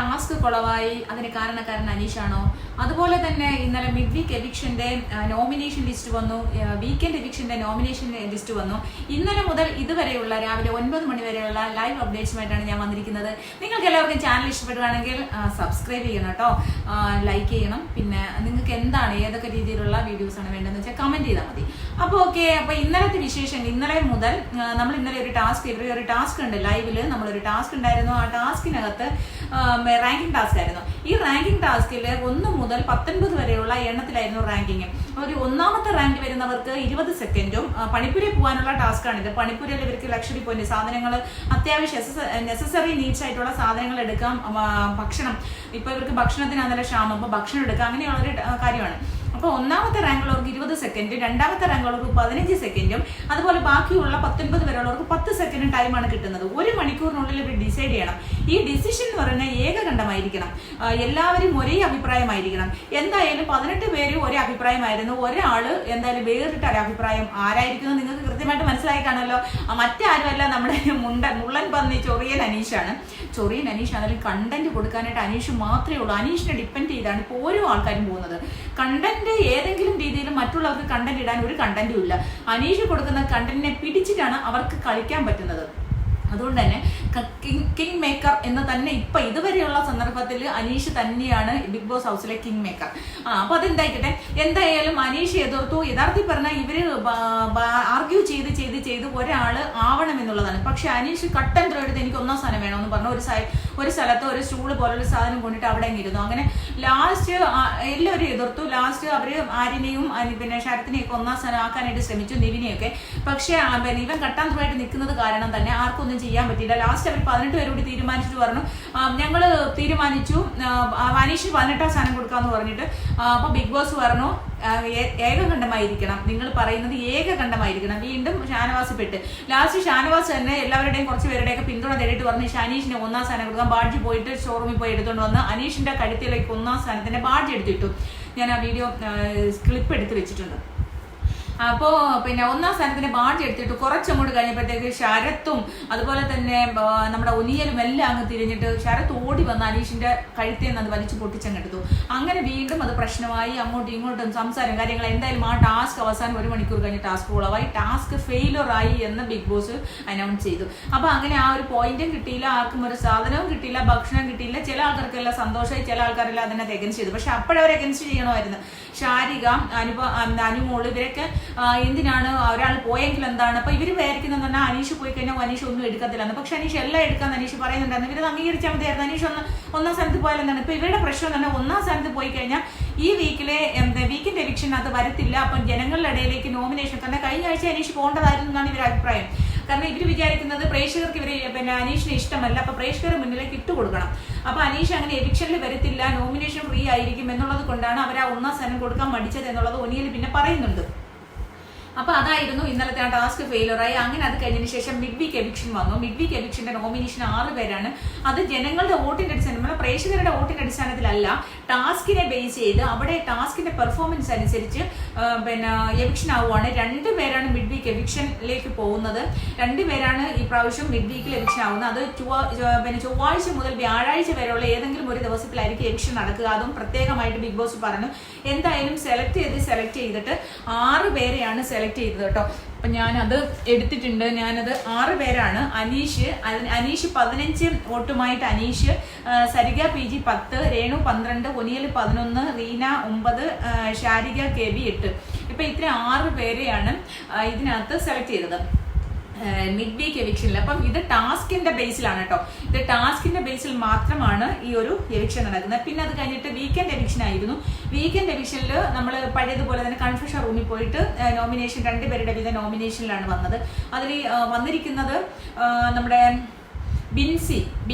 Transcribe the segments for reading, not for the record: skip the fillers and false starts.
Task കുളവായി അതിന് കാരണക്കാരൻ അനീഷാണോ? അതുപോലെ തന്നെ ഇന്നലെ മിഡ് വീക്ക് എവിക്ഷന്റെ നോമിനേഷൻ ലിസ്റ്റ് വന്നു, വീക്കെൻഡ് എവിക്ഷന്റെ നോമിനേഷൻ ലിസ്റ്റ് വന്നു. ഇന്നലെ മുതൽ ഇതുവരെയുള്ള രാവിലെ 9 മണി വരെയുള്ള ലൈവ് അപ്ഡേറ്റ്സുമായിട്ടാണ് ഞാൻ വന്നിരിക്കുന്നത്. നിങ്ങൾക്ക് എല്ലാവർക്കും ചാനൽ ഇഷ്ടപ്പെടുകയാണെങ്കിൽ സബ്സ്ക്രൈബ് ചെയ്യണം കേട്ടോ, ലൈക്ക് ചെയ്യണം. പിന്നെ നിങ്ങൾക്ക് എന്താണ് ഏതൊക്കെ രീതിയിലുള്ള വീഡിയോസ് ആണ് വേണ്ടതെന്ന് വെച്ചാൽ കമന്റ് ചെയ്താൽ മതി. അപ്പോൾ ഓക്കെ, അപ്പോൾ ഇന്നലത്തെ വിശേഷം, ഇന്നലെ മുതൽ നമ്മൾ ഇന്നലെ ഒരു ടാസ്ക് ഉണ്ട് ലൈവില്. നമ്മളൊരു ടാസ്ക് ഉണ്ടായിരുന്നു. ആ ടാസ്കിനകത്ത് റാങ്കിങ് ടാസ്ക് ആയിരുന്നു. ഈ റാങ്കിങ് ടാസ്കിൽ 1 മുതൽ 19 വരെയുള്ള എണ്ണത്തിലായിരുന്നു റാങ്കിങ്. ഒരു ഒന്നാമത്തെ റാങ്ക് വരുന്നവർക്ക് 20 സെക്കൻഡും പണിപ്പുര പോകാനുള്ള ടാസ്കാണിത്. പണിപ്പുരയിൽ ഇവർക്ക് ലക്ഷറി പോയിന്റ് സാധനങ്ങൾ, അത്യാവശ്യം നെസസറി നീഡ്സ് ആയിട്ടുള്ള സാധനങ്ങൾ എടുക്കാം. ഭക്ഷണം, ഇപ്പൊ ഇവർക്ക് ഭക്ഷണത്തിന് നല്ല ക്ഷാമം, അപ്പൊ ഭക്ഷണം എടുക്കാം, അങ്ങനെയുള്ളൊരു കാര്യമാണ്. അപ്പോൾ ഒന്നാമത്തെ റാങ്കുള്ളവർക്ക് 20 സെക്കൻഡ്, രണ്ടാമത്തെ റാങ്കുള്ളവർക്ക് 15 സെക്കൻഡും, അതുപോലെ ബാക്കിയുള്ള 19 വരെയുള്ളവർക്ക് 10 സെക്കൻഡ് ടൈമാണ് കിട്ടുന്നത്. 1 മണിക്കൂറിനുള്ളിൽ ഇവർ ഡിസൈഡ് ചെയ്യണം. ഈ ഡിസിഷൻ എന്ന് പറയുന്നത് ഏകകണ്ഠമായിരിക്കണം, എല്ലാവരും ഒരേ അഭിപ്രായമായിരിക്കണം. എന്തായാലും 18 പേര് ഒരേ അഭിപ്രായമായിരുന്നു. ഒരാള് എന്തായാലും വേറിട്ട ഒരു അഭിപ്രായം. ആരായിരിക്കുന്നത് നിങ്ങൾക്ക് കൃത്യമായിട്ട് മനസ്സിലായി കാണുമല്ലോ. മറ്റാരുമല്ല, നമ്മുടെ മുള്ളൻ പന്നി ചൊറിയൻ അനീഷാണ്. ചൊറിയൻ അനീഷ് അതിൽ കണ്ടന്റ് കൊടുക്കാനായിട്ട് അനീഷ് മാത്രമേ ഉള്ളൂ. അനീഷിനെ ഡിപ്പെൻഡ് ചെയ്താണ് ഇപ്പോൾ ഓരോ ആൾക്കാരും പോകുന്നത്. കണ്ടന്റ് ഏതെങ്കിലും രീതിയിൽ മറ്റുള്ളവർക്ക് കണ്ടന്റ് ഇടാൻ ഒരു കണ്ടന്റും ഇല്ല. അനീഷ് കൊടുക്കുന്ന കണ്ടന്റിനെ പിടിച്ചിട്ടാണ് അവർക്ക് കളിക്കാൻ പറ്റുന്നത്. അതുകൊണ്ട് തന്നെ കിങ് മേക്കർ എന്ന് തന്നെ ഇപ്പൊ ഇതുവരെയുള്ള സന്ദർഭത്തിൽ അനീഷ് തന്നെയാണ് ബിഗ് ബോസ് ഹൗസിലെ കിങ് മേക്കർ. അപ്പൊ അതെന്തായിക്കട്ടെ, എന്തായാലും അനീഷ് എതിർത്തു. യഥാർത്ഥത്തിൽ പറഞ്ഞാൽ ഇവര് ആർഗ്യൂ ചെയ്ത് ഒരാള് ആവണം എന്നുള്ളതാണ്. പക്ഷെ അനീഷ് കട്ടൻ ത്രോ എടുത്ത് എനിക്ക് 1ാം സ്ഥാനം വേണമെന്ന് പറഞ്ഞു ഒരു സ്ഥലത്ത് ഒരു സ്റ്റൂള് പോലൊരു സാധനം കൊണ്ടിട്ട് അവിടെ ഇരുന്നു. അങ്ങനെ ലാസ്റ്റ് എല്ലാവരും എതിർത്തു. ലാസ്റ്റ് അവര് ആര്യനെയും പിന്നെ ശരത്തിനെയും ഒക്കെ 1ാം സ്ഥാനം ആക്കാനായിട്ട് ശ്രമിച്ചു, നിവിനെയൊക്കെ. പക്ഷെ ഇവൻ കട്ടൻ ത്രോ ആയിട്ട് നിൽക്കുന്നത് കാരണം തന്നെ ആർക്കൊന്നും ചെയ്യാൻ പറ്റിയില്ല. ലാസ്റ്റ് അവർ 18 പേരോട് തീരുമാനിച്ചിട്ട് പറഞ്ഞു, ഞങ്ങള് തീരുമാനിച്ചു അനീഷിന് 18ാം സ്ഥാനം കൊടുക്കാന്ന് പറഞ്ഞിട്ട്. അപ്പൊ ബിഗ് ബോസ് പറഞ്ഞു ഏകകണ്ഠമായിരിക്കണം, നിങ്ങൾ പറയുന്നത് ഏകകണ്ഠമായിരിക്കണം. വീണ്ടും ഷാനവാസ് പെട്ട്. ലാസ്റ്റ് ഷാനവാസ് തന്നെ എല്ലാവരുടെയും കുറച്ച് പേരുടെയൊക്കെ പിന്തുണ തേടിയിട്ട് പറഞ്ഞു അനീഷിന് 1ാം സ്ഥാനം കൊടുക്കാം. ബാഡ്ജ് പോയിട്ട് ഷോറൂമിൽ പോയി എടുത്തുകൊണ്ട് വന്ന് അനീഷിന്റെ കഴുത്തിലേക്ക് 1ാം സ്ഥാനത്തിന്റെ ബാഡ്ജ് എടുത്തിട്ടു. ഞാൻ ആ വീഡിയോ ക്ലിപ്പ് എടുത്ത് വെച്ചിട്ടുണ്ട്. അപ്പോ പിന്നെ 1ാം സ്ഥാനത്തിന്റെ ബാഡ്ജ് എടുത്തിട്ട് കുറച്ചങ്ങോട്ട് കഴിഞ്ഞപ്പോഴത്തേക്ക് ശരത്തും അതുപോലെ തന്നെ നമ്മുടെ ഒനിയലും എല്ലാം അങ്ങ് തിരിഞ്ഞിട്ട് ശരത്ത് ഓടി വന്ന് അനീഷിന്റെ കഴുത്തിൽ നിന്ന് അത് വലിച്ചു പൊട്ടിച്ചങ്ങെടുത്തു. അങ്ങനെ വീണ്ടും അത് പ്രശ്നമായി, അങ്ങോട്ടും ഇങ്ങോട്ടും സംസാരം കാര്യങ്ങൾ. എന്തായാലും ആ ടാസ്ക് അവസാനം 1 മണിക്കൂർ കഴിഞ്ഞ് ടാസ്ക് കുളവായി, ടാസ്ക് ഫെയിലറായി എന്ന് ബിഗ് ബോസ് അനൗൺസ് ചെയ്തു. അപ്പൊ അങ്ങനെ ആ ഒരു പോയിന്റും കിട്ടിയില്ല, ആർക്കും ഒരു സാധനവും കിട്ടിയില്ല, ഭക്ഷണം കിട്ടിയില്ല. ചില ആൾക്കാർക്കെല്ലാം സന്തോഷമായി, ചില ആൾക്കാരെല്ലാം അതിനെ എഗൻസ്റ്റ് ചെയ്തു. പക്ഷെ അപ്പോഴവരെ എഗൻസ്റ്റ് ചെയ്യണമായിരുന്നു. ശാരിക, അനുമോള്, ഇവരൊക്കെ എന്തിനാണ് ഒരാൾ പോയെങ്കിൽ എന്താണ്. അപ്പൊ ഇവര് വിചാരിക്കുന്നതെന്ന് പറഞ്ഞാൽ അനീഷ് പോയി കഴിഞ്ഞാൽ അനീഷ് ഒന്നും എടുക്കത്തില്ലെന്ന്. പക്ഷെ അനീഷ് എല്ലാം എടുക്കാന്ന് അനീഷ് പറയുന്നുണ്ടായിരുന്നു. ഇവരത് അംഗീകരിച്ചാൽ മതിയായിരുന്നു. അനീഷ് 1ാം സ്ഥാനത്ത് പോയാലെന്താണ്. ഇപ്പൊ ഇവരുടെ പ്രശ്നം തന്നെ 1ാം സ്ഥാനത്ത് പോയി കഴിഞ്ഞാൽ ഈ വീക്കിലെ വീക്കെൻഡ് എവിക്ഷനകത്ത് വരത്തില്ല. അപ്പം ജനങ്ങളുടെ ഇടയിലേക്ക് നോമിനേഷൻ തന്നെ കഴിഞ്ഞ ആഴ്ച അനീഷ് പോകേണ്ടതായിരുന്നു എന്നാണ് ഇവരുടെ അഭിപ്രായം. കാരണം ഇവര് വിചാരിക്കുന്നത് പ്രേക്ഷകർക്ക് ഇവര് പിന്നെ അനീഷിനെ ഇഷ്ടമല്ല, അപ്പൊ പ്രേക്ഷകരുടെ മുന്നിലേക്ക് ഇട്ടുകൊടുക്കണം. അപ്പൊ അനീഷ് അങ്ങനെ എവിക്ഷനിൽ വരത്തില്ല, നോമിനേഷൻ ഫ്രീ ആയിരിക്കും എന്നുള്ളത് കൊണ്ടാണ് അവർ ആ 1ാം സ്ഥാനം കൊടുക്കാൻ മടിച്ചത് എന്നുള്ളത് ഒനിയിൽ പിന്നെ പറയുന്നുണ്ട്. അപ്പൊ അതായിരുന്നു ഇന്നലത്തെ ആ ടാസ്ക് ഫെയിലറായി. അങ്ങനെ അത് കഴിഞ്ഞതിന് ശേഷം മിഡ് വീക്ക് എവിക്ഷൻ വന്നു. മിഡ് വീക്ക് എവിക്ഷന്റെ നോമിനേഷൻ 6 പേരാണ്. അത് ജനങ്ങളുടെ വോട്ടിന്റെ അടിസ്ഥാനം, നമ്മുടെ പ്രേക്ഷകരുടെ വോട്ടിന്റെ അടിസ്ഥാനത്തിലല്ല, ടാസ്കിനെ ബേസ് ചെയ്ത് അവിടെ ടാസ്കിന്റെ പെർഫോമൻസ് അനുസരിച്ച് പിന്നെ എവിക്ഷൻ ആവുകയാണ്. 2 പേരാണ് മിഡ് വീക്ക് എവിക്ഷനിലേക്ക് പോകുന്നത്. 2 പേരാണ് ഈ പ്രാവശ്യം മിഡ് വീക്കിൽ എവിക്ഷൻ ആവുന്നത്. അത് പിന്നെ ചൊവ്വാഴ്ച മുതൽ വ്യാഴാഴ്ച വരെയുള്ള ഏതെങ്കിലും ഒരു ദിവസത്തിലായിരിക്കും എവിക്ഷൻ നടക്കുക. അതും പ്രത്യേകമായിട്ട് ബിഗ് ബോസ് പറഞ്ഞു. എന്തായാലും സെലക്ട് ചെയ്തിട്ട് 6 പേരെയാണ് സെലക്ട് ചെയ്തത് കേട്ടോ. അപ്പൊ ഞാനത് എടുത്തിട്ടുണ്ട്. ഞാനത് 6 പേരാണ്. Aneesh 15 വോട്ടുമായിട്ട് Aneesh, Sarika PG 10, Renu 12, ഒനിയൽ 11, Reena 9, Sarika KB 8. ഇപ്പൊ ഇത്ര 6 പേരെയാണ് ഇതിനകത്ത് സെലക്ട് ചെയ്തത് മിഡ് വീക്ക് എവിക്ഷനിൽ. അപ്പം ഇത് ടാസ്കിന്റെ ബേസിലാണ് കേട്ടോ. ഇത് ടാസ്കിന്റെ ബേസിൽ മാത്രമാണ് ഈ ഒരു എവിക്ഷൻ നടക്കുന്നത്. പിന്നെ അത് കഴിഞ്ഞിട്ട് വീക്കെൻഡ് എവിക്ഷൻ ആയിരുന്നു. വീക്കെൻഡ് എവിക്ഷനിൽ നമ്മൾ പഴയതുപോലെ തന്നെ കൺഫ്യൂഷൻ റൂമിൽ പോയിട്ട് നോമിനേഷൻ 2 പേരുടെ വിധ നോമിനേഷനിലാണ് വന്നത്. അതിൽ വന്നിരിക്കുന്നത് നമ്മുടെ ബിൻസി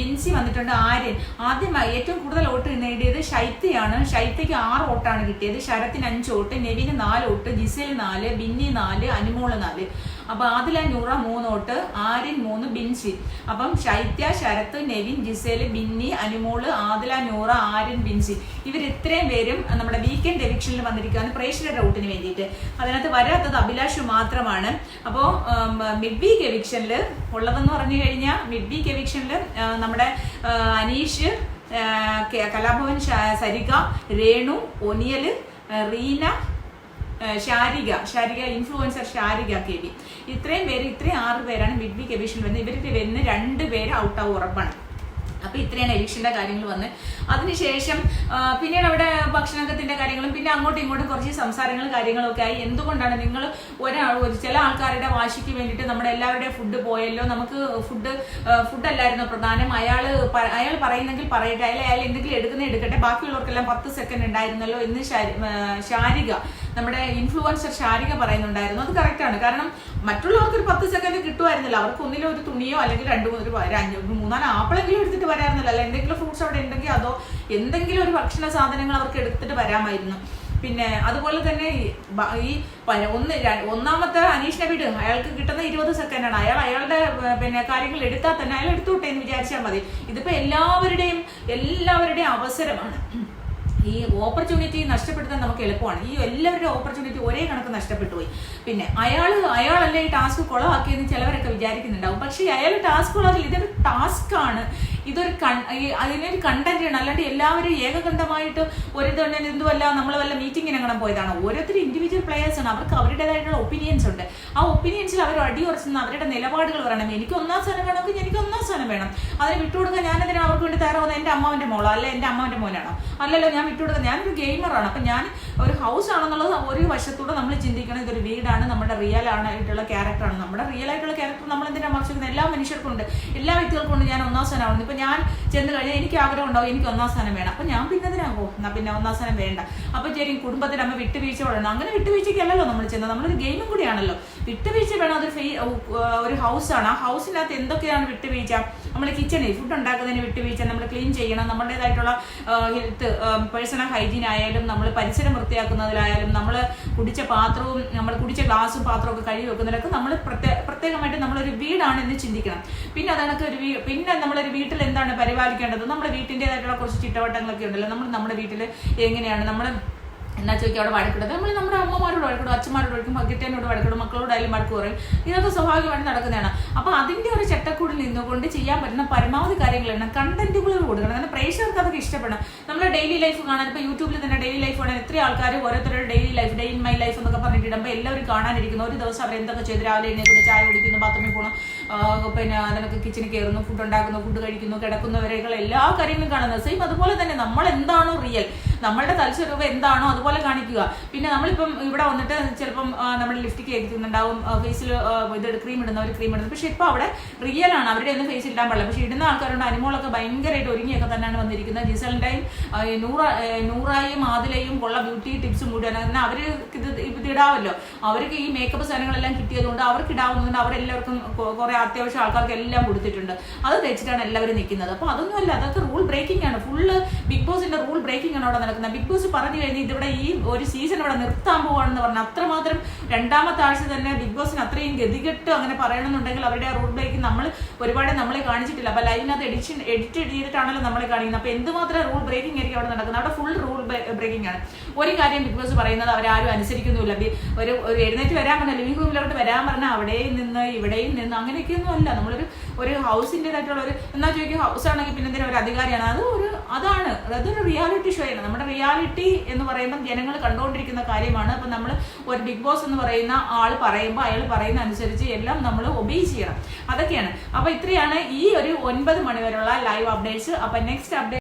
വന്നിട്ടുണ്ട്. ആര്യൻ ആദ്യമായി ഏറ്റവും കൂടുതൽ വോട്ട് നേടിയത് ശൈത്യയാണ്. ശൈത്യക്ക് 6 വോട്ടാണ് കിട്ടിയത്. ശരത്തിന് 5 vote, നെവിന് 4 vote, Gizele 4, Binny 4, Anumol 4. അപ്പൊ ആദില നൂറ 3 വോട്ട്, ആര്യൻ 3, ബിൻസി. അപ്പം ശൈത്യ, ശരത്ത്, നെവിൻ, ജിസേൽ, ബിന്നി, അനുമോള്, ആദില നൂറ, ആര്യൻ, ബിൻസി. ഇവർ ഇത്രയും പേരും നമ്മുടെ വീക്കെൻഡ് എവിക്ഷനിൽ വന്നിരിക്കുകയാണ് പ്രേക്ഷകരുടെ വോട്ടിന് വേണ്ടിയിട്ട്. അതിനകത്ത് വരാത്തത് അഭിലാഷ് മാത്രമാണ്. അപ്പോൾ മിഡ് വീക്ക് എവിക്ഷനിൽ ഉള്ളതെന്ന് പറഞ്ഞു കഴിഞ്ഞാൽ മിഡ് വീക്ക് എവിക്ഷനിൽ നമ്മുടെ അനീഷ് കലാഭവൻ സരിക, രേണു, ഒനിയൽ, റീന, ഷാരിക ഇൻഫ്ലുവൻസർ ഷാരിക KB. ഇത്രയും 6 പേരാണ് മിഡ് വീക്ക് എവിക്ഷൻ വരുന്നത്. ഇവർക്ക് വരുന്ന 2 പേര് ഔട്ടാവും ഉറപ്പാണ്. അപ്പൊ ഇത്രയാണ് എവിക്ഷന്റെ കാര്യങ്ങൾ വന്ന്. അതിനുശേഷം പിന്നീട് അവിടെ ഭക്ഷണത്തിന്റെ കാര്യങ്ങളും പിന്നെ അങ്ങോട്ടും ഇങ്ങോട്ടും കുറച്ച് സംസാരങ്ങളും കാര്യങ്ങളൊക്കെ ആയി. എന്തുകൊണ്ടാണ് നിങ്ങൾ ചില ആൾക്കാരുടെ വാശിക്ക് വേണ്ടിയിട്ട് നമ്മുടെ എല്ലാവരുടെയും ഫുഡ് പോയല്ലോ, നമുക്ക് ഫുഡ് അല്ലായിരുന്നു പ്രധാനം, അയാൾ പറയുന്നെങ്കിൽ പറയട്ടെ, അയാൾ എന്തെങ്കിലും എടുക്കട്ടെ, ബാക്കിയുള്ളവർക്കെല്ലാം 10 സെക്കൻഡ് ഉണ്ടായിരുന്നല്ലോ എന്ന് ഷാരിക, നമ്മുടെ ഇൻഫ്ലുവൻസർ ഷാരിക പറയുന്നുണ്ടായിരുന്നു. അത് കറക്റ്റാണ്. കാരണം മറ്റുള്ളവർക്ക് ഒരു 10 സെക്കൻഡ് കിട്ടുമായിരുന്നില്ല. അവർക്ക് ഒന്നിലും ഒരു തുണിയോ അല്ലെങ്കിൽ 3-4 ആപ്പിളെങ്കിലും എടുത്തിട്ട് വരാറുന്നില്ല, അല്ല എന്തെങ്കിലും ഫ്രൂട്ട്സ് അവിടെ ഉണ്ടെങ്കിൽ അതോ എന്തെങ്കിലും ഒരു ഭക്ഷണ സാധനങ്ങൾ അവർക്ക് എടുത്തിട്ട് വരാമായിരുന്നു. പിന്നെ അതുപോലെ തന്നെ ഈ ഒന്നാമത്തെ അനീഷിനെ വിട്, അയാൾക്ക് കിട്ടുന്ന 20 സെക്കൻഡാണ്. അയാളുടെ പിന്നെ കാര്യങ്ങൾ എടുത്താൽ തന്നെ അയാൾ എടുത്തോട്ടെ എന്ന് വിചാരിച്ചാൽ മതി. ഇതിപ്പോ എല്ലാവരുടെയും അവസരമാണ്. ഈ ഓപ്പർച്യൂണിറ്റി നഷ്ടപ്പെടുത്താൻ നമുക്ക് എളുപ്പമാണ്. ഈ എല്ലാവരുടെയും ഓപ്പർച്യൂണിറ്റി ഒരേ കണക്ക് നഷ്ടപ്പെട്ടു പോയി. പിന്നെ അയാളല്ലേ ഈ ടാസ്ക് കുളമാക്കിയെന്ന് ചിലവരൊക്കെ വിചാരിക്കുന്നുണ്ടാവും. പക്ഷേ അയാൾ ടാസ്ക് കുളമാക്കി, ഇതൊരു ടാസ്ക്കാണ്, അതിനൊരു കണ്ടന്റ് ആണ്. അല്ലാണ്ട് എല്ലാവരും ഏകകണ്ഠമായിട്ട് എന്തുമല്ല നമ്മൾ വല്ല മീറ്റിങ്ങിന് അങ്ങനെ പോയതാണ്. ഓരോരുത്തരും ഇൻഡിവിജ്വൽ പ്ലേയേഴ്സ് ആണ്. അവർക്ക് അവരുടേതായിട്ടുള്ള ഒപ്പീനിയൻസ് ഉണ്ട്. ആ ഒപ്പീനിയൻസിൽ അവർ അടിയുറച്ചുന്ന അവരുടെ നിലപാടുകൾ പറയണം. എനിക്ക് 1-ാം സ്ഥാനം വേണമെങ്കിൽ എനിക്ക് 1-ാം സ്ഥാനം വേണം. അതിന് വിട്ടുകൊടുക്കാൻ ഞാനെന്തിനാ അവർക്ക് വേണ്ടി തയ്യാറാവുന്നത്? എൻ്റെ അമ്മാവൻ്റെ മോളോ അല്ല എൻ്റെ അമ്മാവൻ്റെ മോനാണോ? അല്ലല്ലോ, ഞാൻ വിട്ടുകൊടുക്കുക. ഞാനൊരു ഗെയിമറാണ്. അപ്പം ഞാൻ ഒരു ഹൗസ് ആണെന്നുള്ളത് ഒരു വശത്തൂടെ നമ്മൾ ചിന്തിക്കണം. ഇതൊരു വീടാണ്, നമ്മുടെ റിയൽ ആയിട്ടുള്ള ക്യാരക്ടറാണ്. നമ്മുടെ റിയൽ ആയിട്ടുള്ള ക്യാരക്ടർ നമ്മൾ എന്തിനാ മറിച്ചിരിക്കുന്നത്? എല്ലാ മനുഷ്യർക്കും ഉണ്ട്, എല്ലാ വ്യക്തികൾക്കും ഉണ്ട്. ഞാൻ 1-ാം സ്ഥാനമാണ്. ഇപ്പൊ ഞാൻ ചെന്ന് കഴിഞ്ഞാൽ എനിക്ക് ആഗ്രഹം ഉണ്ടാവും എനിക്ക് 1-ാം സ്ഥാനം വേണം. അപ്പൊ ഞാൻ പിന്നെ എന്തിനാകുമോ എന്നാ പിന്നെ 1-ാം സ്ഥാനം വേണ്ട. അപ്പൊ ശരി, കുടുംബത്തിന് അമ്മ വിട്ടുവീഴ്ച വേണം. അങ്ങനെ വിട്ടുവീഴ്ചയ്ക്കല്ലല്ലോ നമ്മൾ ചെന്നത്, നമ്മളൊരു ഗെയിമും കൂടിയാണല്ലോ. വിട്ടുവീഴ്ച വേണം. അതൊരു ഒരു ഹൗസാണ്. ആ ഹൗസിനകത്ത് എന്തൊക്കെയാണ് വിട്ടുവീഴ്ച? നമ്മൾ കിച്ചണിൽ ഫുഡ് ഉണ്ടാക്കുന്നതിന് വിട്ടുവീഴ്ച, നമ്മൾ ക്ലീൻ ചെയ്യണം, നമ്മുടേതായിട്ടുള്ള ഹെൽത്ത് പേഴ്സണൽ ഹൈജീൻ ആയാലും, നമ്മൾ പരിസരം വൃത്തിയാക്കുന്നതിലായാലും, നമ്മൾ കുടിച്ച പാത്രവും നമ്മൾ കുടിച്ച ഗ്ലാസും പാത്രവും ഒക്കെ കഴുകി വെക്കുന്നതിലൊക്കെ നമ്മൾ പ്രത്യേകമായിട്ട് നമ്മളൊരു വീടാണെന്ന് ചിന്തിക്കണം. പിന്നെ അതൊക്കെ പിന്നെ നമ്മളൊരു വീട്ടിൽ എന്താണ് പരിപാലിക്കേണ്ടത്? നമ്മുടെ വീട്ടിൻ്റെതായിട്ടുള്ള കുറച്ച് ചിട്ടവട്ടങ്ങളൊക്കെ ഉണ്ടല്ലോ. നമ്മുടെ വീട്ടിൽ എങ്ങനെയാണ് നമ്മൾ എന്നാ ചോദിക്കുക അവിടെ വഴക്കിടുന്നത്? നമ്മൾ നമ്മുടെ അമ്മമാരോട് വഴക്കിടും, അച്ഛന്മാരോട് വഴക്കും, ഭഗിട്ടേനോട് വഴക്കിടും, മക്കളോടായാലും വഴക്ക് പറയും. ഇതൊക്കെ സ്വാഭാവികമായിട്ട് നടക്കുന്നതാണ്. അപ്പൊ അതിന്റെ ഒരു ചട്ടക്കൂടിൽ നിന്നുകൊണ്ട് ചെയ്യാൻ പറ്റുന്ന പരമാവധി കാര്യങ്ങളാണ്. കണ്ടന്റുകൾ കൊടുക്കണം. അങ്ങനെ പ്രേക്ഷകർക്ക് അതൊക്കെ ഇഷ്ടപ്പെടണം. നമ്മുടെ ഡെയിലി ലൈഫ് കാണാൻ ഇപ്പൊ യൂട്യൂബിൽ തന്നെ ഡെയിലി ലൈഫ് കാണാൻ എത്ര ആൾക്കാർ ഓരോരുത്തരുടെ daily life, day in my life എന്നൊക്കെ പറഞ്ഞിട്ടിടുമ്പോൾ എല്ലാവരും കാണാനിരിക്കുന്നു. ഒരു ദിവസം അവർ എന്തൊക്കെ ചെയ്ത് രാവിലെ എഴുന്നേൽക്കുന്നു, ചായ കുടിക്കുന്നു, ബാത്റൂമിൽ പോകണം, പിന്നെ അതിനൊക്കെ കിച്ചണിൽ കയറുന്നു, ഫുഡ് ഉണ്ടാക്കുന്നു, ഫുഡ് കഴിക്കുന്നു, കിടക്കുന്നവരെയൊക്കെ എല്ലാ കാര്യങ്ങളും കാണുന്നത്. സെയിം അതുപോലെ തന്നെ നമ്മൾ എന്താണോ റിയൽ, നമ്മളുടെ തൽസ്വരൂപം എന്താണോ അതുപോലെ കാണിക്കുക. പിന്നെ നമ്മളിപ്പം ഇവിടെ വന്നിട്ട് ചിലപ്പം നമ്മൾ ലിഫ്റ്റിക്ക് എഴുതുന്നുണ്ടാവും, ഫേസിൽ ക്രീം ഇടുന്നവർ ക്രീം ഇടുന്നത്. പക്ഷെ ഇപ്പൊ അവിടെ റിയൽ ആണ്, അവരുടെ ഒന്നും ഫേസിൽ ഇടാൻ പാടില്ല. പക്ഷെ ഇടുന്ന ആൾക്കാരുണ്ട്. അനുമോളൊക്കെ ഭയങ്കരമായിട്ട് ഒരുങ്ങിയൊക്കെ തന്നെയാണ് വന്നിരിക്കുന്നത്. ജിസലിന്റെയും നൂറായും ആദിലയും ഉള്ള ബ്യൂട്ടി ടിപ്സും കൂടിയാണ്. എന്നാൽ അവർ ഇത് ഇടാവല്ലോ, അവർക്ക് ഈ മേക്കപ്പ് സാധനങ്ങളെല്ലാം കിട്ടിയതുകൊണ്ട് അവർക്ക് ഇടാവുന്നതുകൊണ്ട് അവരെല്ലാവർക്കും കുറെ അത്യാവശ്യം ആൾക്കാർക്ക് എല്ലാം കൊടുത്തിട്ടുണ്ട്. അത് തേച്ചിട്ടാണ് എല്ലാവരും നിൽക്കുന്നത്. അപ്പൊ അതൊന്നുമല്ല, അതൊക്കെ റൂൾ ബ്രേക്കിംഗ് ആണ്. ഫുള്ള് ബിഗ് ബോസിന്റെ റൂൾ ബ്രേക്കിംഗ് ആണ് അവിടെ നടക്കുന്നത്. ബിഗ് ബോസ് പറഞ്ഞു കഴിഞ്ഞാൽ ഇതിവിടെ ഈ ഒരു സീസൺ ഇവിടെ നിർത്താൻ പോവാണെന്ന് പറഞ്ഞാൽ അത്രമാത്രം 2-ാമത്തെ ആഴ്ച തന്നെ ബിഗ് ബോസിന് അത്രയും ഗതികെട്ട് അങ്ങനെ പറയണമെന്നുണ്ടെങ്കിൽ അവരുടെ ആ റൂൾ ബ്രേക്കിംഗ് നമ്മൾ ഒരുപാട് നമ്മളെ കാണിച്ചിട്ടില്ല. അപ്പൊ ലൈവിനകത്ത് എഡിറ്റ് ചെയ്തിട്ടാണല്ലോ നമ്മളെ കാണിക്കുന്നത്. അപ്പൊ എന്തുമാത്രം റൂൾ ബ്രേക്കിംഗ് ആയിരിക്കും അവിടെ നടക്കുന്നത്? അവിടെ ഫുൾ റൂൾ ബ്രേക്കിംഗ് ആണ്. ഒരു കാര്യം ബിഗ് ബോസ് പറയുന്നത് അവരാരും അനുസരിക്കുന്നില്ല. ഒരു എഴുന്നേറ്റ് വരാൻ പറഞ്ഞാൽ ലിവിംഗ് റൂമിലോട്ട് വരാൻ പറഞ്ഞാൽ അവിടെയും നിന്ന് ഇവിടെയും നിന്ന് അങ്ങനെയൊക്കെയൊന്നും അല്ല. ഒരു ഹൗസിൻ്റെതായിട്ടുള്ള ഒരു എന്നാ ചോദിക്കും, ഹൗസ് ആണെങ്കിൽ പിന്നെ എന്തിനാ ഒരു അധികാരിയാണ്? അതൊരു റിയാലിറ്റി ഷോ ആണ്. നമ്മുടെ റിയാലിറ്റി എന്ന് പറയുമ്പോൾ ജനങ്ങൾ കണ്ടുകൊണ്ടിരിക്കുന്ന കാര്യമാണ്. അപ്പൊ നമ്മൾ ഒരു ബിഗ് ബോസ് എന്ന് പറയുന്ന ആൾ പറയുമ്പോൾ അയാൾ പറയുന്ന അനുസരിച്ച് എല്ലാം നമ്മൾ ഒബേ ചെയ്യണം. അതൊക്കെയാണ്. അപ്പൊ ഇത്രയാണ് ഈ ഒരു 9 മണി വരെയുള്ള ലൈവ് അപ്ഡേറ്റ്സ്. അപ്പൊ നെക്സ്റ്റ് അപ്ഡേറ്റ്